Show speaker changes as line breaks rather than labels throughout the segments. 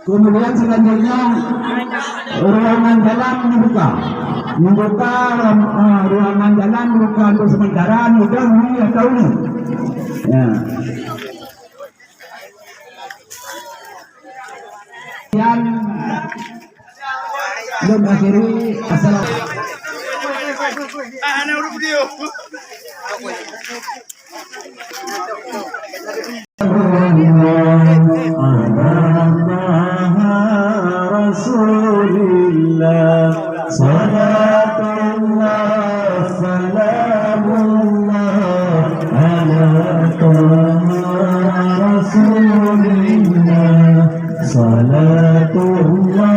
Kemudian selanjutnya ruangan dalam dibuka. Ruangan dalam dibuka untuk sementara mudah ini atau ini. Ya. Yang belum akhiri Rasulillah salatullah salamullah ala Rasulillah salatullah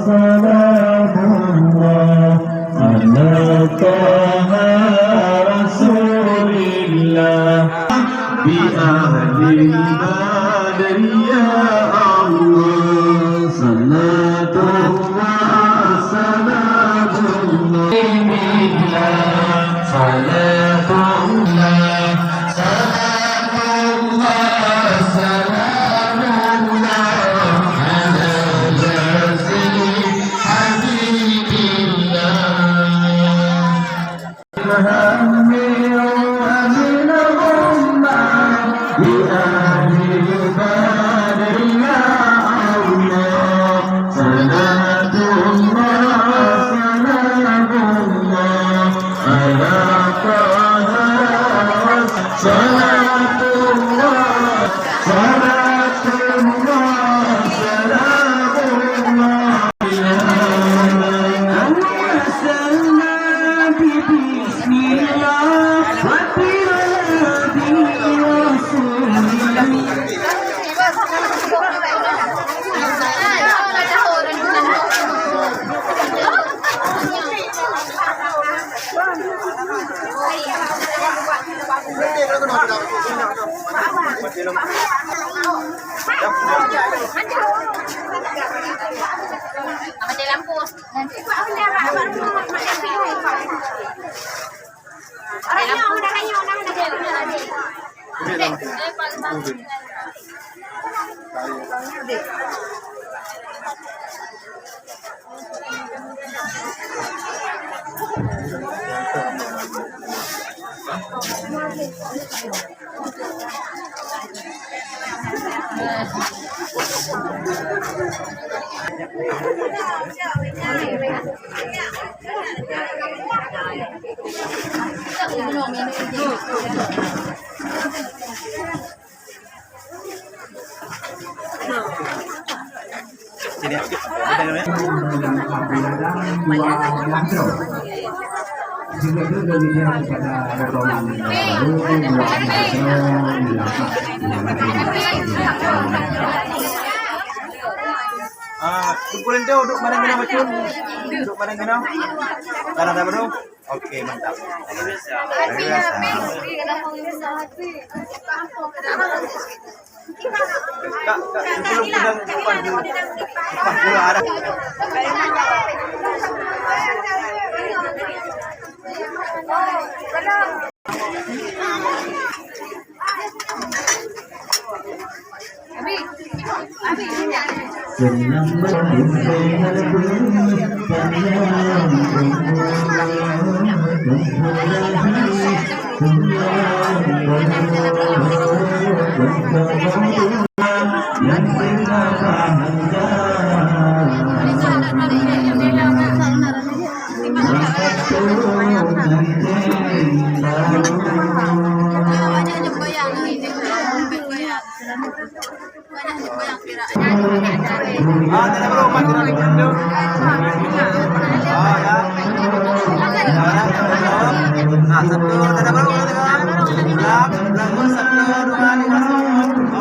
salamullah ala Rasulillah bi ahli badr ya Allah salatullah salamullah salatullah salamullah salamullah ala rasul
Kumpulin tuh duduk bareng kita bacun. Duduk bareng kita. Karena ada baru. Oke, mantap. Kak, sebelum pedang depan dulu arah.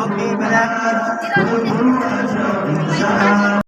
Oke,